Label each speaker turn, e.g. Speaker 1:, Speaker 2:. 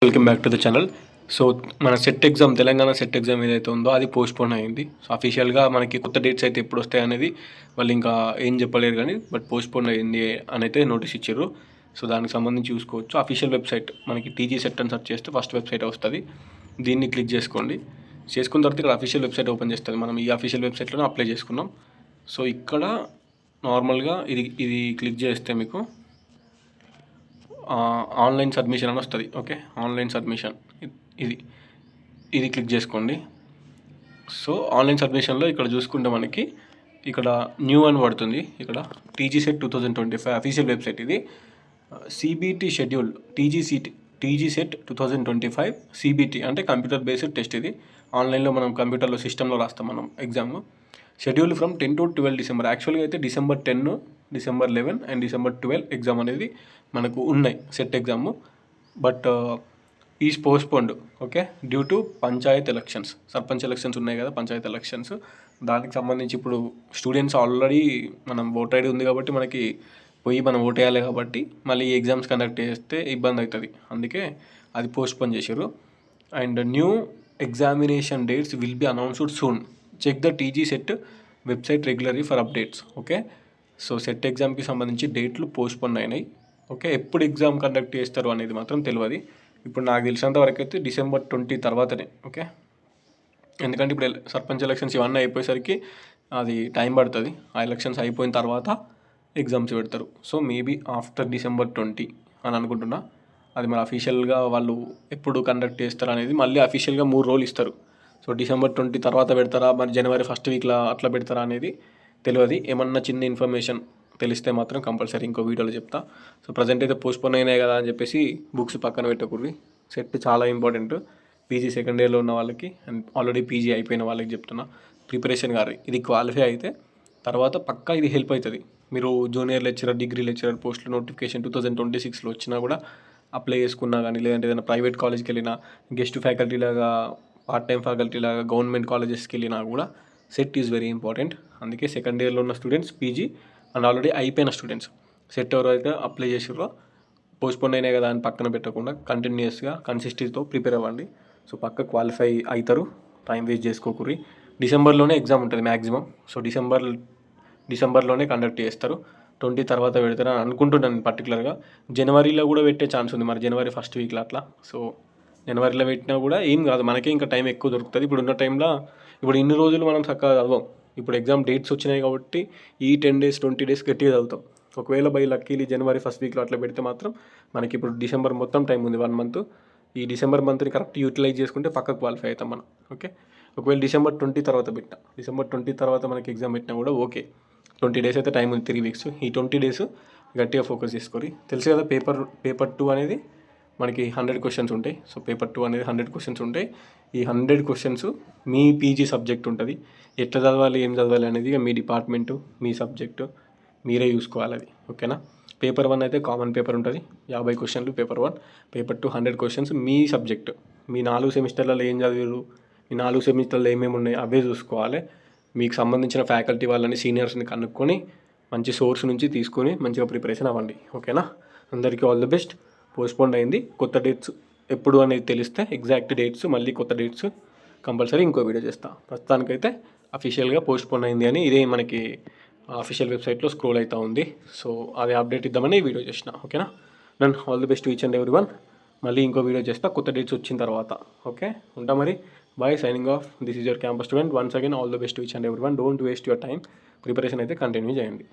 Speaker 1: Welcome back to the channel. So మన SET exam, Telangana SET exam ఏదైతే ఉందో అది పోస్ట్పోన్ అయింది. సో అఫీషియల్గా మనకి కొత్త డేట్స్ అయితే ఎప్పుడు వస్తాయి అనేది వాళ్ళు ఇంకా ఏం చెప్పలేరు, కానీ బట్ పోస్ట్పోన్ అయింది అని అయితే నోటీస్ ఇచ్చారు. సో దానికి సంబంధించి చూసుకోవచ్చు. అఫీషియల్ వెబ్సైట్ మనకి టీజీ సెట్ అని సెర్చ్ చేస్తే ఫస్ట్ వెబ్సైట్ వస్తుంది. దీన్ని క్లిక్ చేసుకోండి. చేసుకున్న తర్వాత ఇక్కడ అఫీషియల్ వెబ్సైట్ ఓపెన్ చేస్తుంది. మనం ఈ అఫీషియల్ వెబ్సైట్లోనే అప్లై చేసుకున్నాం. సో ఇక్కడ నార్మల్గా ఇది క్లిక్ చేస్తే మీకు ఆన్లైన్ సబ్మిషన్ అని వస్తుంది. ఓకే, ఆన్లైన్ సబ్మిషన్ ఇది క్లిక్ చేసుకోండి. సో ఆన్లైన్ సబ్మిషన్లో ఇక్కడ చూసుకుంటే మనకి ఇక్కడ న్యూ అని పడుతుంది. ఇక్కడ టీజీ సెట్ 2025 అఫీషియల్ వెబ్సైట్. ఇది CBT schedule TG set 2025 CBT అంటే కంప్యూటర్ బేస్డ్ టెస్ట్. ఇది ఆన్లైన్లో మనం కంప్యూటర్లో సిస్టంలో రాస్తాం మనం exam. Schedule from 10 to 12 December. యాక్చువల్గా అయితే December 10, December 11 and December 12 exam అనేది మనకు ఉన్నాయి set exam. But is postponed. Okay, due to Panchayat elections. Sarpanch elections ఉన్నాయి కదా, పంచాయత్ ఎలక్షన్స్. దానికి సంబంధించి ఇప్పుడు స్టూడెంట్స్ ఆల్రెడీ మనం ఓటర్ ఐడి ఉంది కాబట్టి మనకి పోయి మనం ఓట్ వేయాలి కాబట్టి మళ్ళీ ఈ ఎగ్జామ్స్ కండక్ట్ చేస్తే ఇబ్బంది అవుతుంది. అందుకే అది పోస్ట్పోన్ చేశారు. And new examination dates will be announced soon. Check the TG SET website regularly for updates. Okay, so SET ఎగ్జామ్కి సంబంధించి డేట్లు పోస్ట్పోన్ అయినాయి. ఓకే, ఎప్పుడు ఎగ్జామ్ కండక్ట్ చేస్తారు అనేది మాత్రం తెలియదు. ఇప్పుడు నాకు తెలిసినంత వరకు అయితే December 20 తర్వాతనే. ఓకే, ఎందుకంటే ఇప్పుడు సర్పంచ్ ఎలక్షన్స్ ఇవన్నీ అయిపోయేసరికి అది టైం పడుతుంది. ఆ ఎలక్షన్స్ అయిపోయిన తర్వాత ఎగ్జామ్స్ పెడతారు. సో మేబీ ఆఫ్టర్ December 20 అని అనుకుంటున్నా. అది మరి అఫీషియల్గా వాళ్ళు ఎప్పుడు కండక్ట్ చేస్తారు అనేది మళ్ళీ అఫీషియల్గా 3 రోజులు ఇస్తారు. సో December 20 తర్వాత పెడతారా, మరి January 1st వీక్లో అట్లా పెడతారా అనేది తెలియదు. ఏమన్నా చిన్న ఇన్ఫర్మేషన్ తెలిస్తే మాత్రం కంపల్సరీ ఇంకో వీడియోలో చెప్తా. సో ప్రజెంట్ అయితే పోస్ట్పోన్ అయినాయి కదా అని చెప్పేసి బుక్స్ పక్కన పెట్టకూడదు. సెట్ చాలా ఇంపార్టెంట్. పీజీ సెకండ్ ఇయర్లో ఉన్న వాళ్ళకి అండ్ ఆల్రెడీ పీజీ అయిపోయిన వాళ్ళకి చెప్తున్నా, ప్రిపరేషన్ కాదు. ఇది క్వాలిఫై అయితే తర్వాత పక్కా ఇది హెల్ప్ అవుతుంది. మీరు జూనియర్ లెక్చరర్, డిగ్రీ లెక్చరర్ పోస్టులు నోటిఫికేషన్ 2026లో వచ్చినా కూడా అప్లై చేసుకున్నా కానీ, లేదంటే ఏదైనా ప్రైవేట్ కాలేజ్కి వెళ్ళినా, గెస్ట్ ఫ్యాకల్టీ లాగా, పార్ట్ టైం ఫ్యాకల్టీ లాగా గవర్నమెంట్ కాలేజెస్కి వెళ్ళినా కూడా సెట్ ఈజ్ వెరీ ఇంపార్టెంట్. అందుకే సెకండ్ ఇయర్లో ఉన్న స్టూడెంట్స్, పీజీ అండ్ ఆల్రెడీ అయిపోయిన స్టూడెంట్స్ సెట్ ఎవరైతే అప్లై చేసారో పోస్ట్పోన్ అయినాయి కదా అని పక్కన పెట్టకుండా కంటిన్యూస్గా కన్సిస్టెన్సీతో ప్రిపేర్ అవ్వండి. సో పక్క క్వాలిఫై అవుతారు. టైం వేస్ట్ చేసుకోకూరి. డిసెంబర్లోనే ఎగ్జామ్ ఉంటుంది మ్యాక్సిమం. సో డిసెంబర్లోనే కండక్ట్ చేస్తారు. 20 తర్వాత పెడతారని అనుకుంటున్నాను పర్టికులర్గా. జనవరిలో కూడా పెట్టే ఛాన్స్ ఉంది, మరి January 1st వీక్లో అట్లా. సో జనవరిలో పెట్టినా కూడా ఏం కాదు, మనకే ఇంకా టైం ఎక్కువ దొరుకుతుంది. ఇప్పుడు ఉన్న టైంలో ఇప్పుడు ఇన్ని రోజులు మనం చక్కగా చదవం. ఇప్పుడు ఎగ్జామ్ డేట్స్ వచ్చినాయి కాబట్టి ఈ 10 days 20 days గట్టిగా చదువుతాం. ఒకవేళ బై లక్కీలీ January 1st వీక్లో అట్లా పెడితే మాత్రం మనకి ఇప్పుడు డిసెంబర్ మొత్తం టైం ఉంది, 1 month. ఈ December మంత్ని కరెక్ట్ యూటిలైజ్ చేసుకుంటే పక్కకు క్వాలిఫై అవుతాం మనం. ఓకే, ఒకవేళ December 20 తర్వాత పెట్టినా, December 20 తర్వాత మనకి ఎగ్జామ్ పెట్టినా కూడా ఓకే. 20 days అయితే టైం ఉంది, 3 weeks. ఈ 20 days గట్టిగా ఫోకస్ చేసుకోరి. తెలుసు కదా, పేపర్ 2 అనేది మనకి 100 questions ఉంటాయి. సో పేపర్ 2 అనేది 100 questions ఉంటాయి. ఈ 100 questions మీ పీజీ సబ్జెక్ట్ ఉంటుంది. ఎట్లా చదవాలి, ఏం చదవాలి అనేది మీ డిపార్ట్మెంటు, మీ సబ్జెక్టు మీరే చూసుకోవాలి అది. ఓకేనా. పేపర్ 1 అయితే కామన్ పేపర్ ఉంటుంది, 50 questions పేపర్ 1. పేపర్ 2 100 questions మీ సబ్జెక్టు. మీ 4 సెమిస్టర్లలో ఏం చదివారు, మీ 4 సెమిస్టర్లో ఏమేమి ఉన్నాయి అవే చూసుకోవాలి. మీకు సంబంధించిన ఫ్యాకల్టీ వాళ్ళని, సీనియర్స్ని కనుక్కొని మంచి సోర్స్ నుంచి తీసుకొని మంచిగా ప్రిపరేషన్ అవ్వండి. ఓకేనా. అందరికీ ఆల్ ది బెస్ట్. పోస్ట్పోన్ అయింది. కొత్త డేట్స్ ఎప్పుడు అనేది తెలిస్తే ఎగ్జాక్ట్ డేట్స్, మళ్ళీ కొత్త డేట్స్ కంపల్సరీ ఇంకో వీడియో చేస్తా. ప్రస్తుతానికైతే అఫీషియల్గా పోస్ట్పోన్ అయింది అని ఇదే మనకి అఫీషియల్ వెబ్సైట్లో స్క్రోల్ అవుతూ ఉంది. సో అది అప్డేట్ ఇద్దామని ఈ వీడియో చేసిన. ఓకేనా. Done. All the best each and everyone. మళ్ళీ ఇంకో వీడియో చేస్తా కొత్త డేట్స్ వచ్చిన తర్వాత. ఓకే, ఉంటా మరి. Bye, signing off. This is your campus student. Once again all the best each and everyone. Don't waste your time. Preparation అయితే continue చేయండి.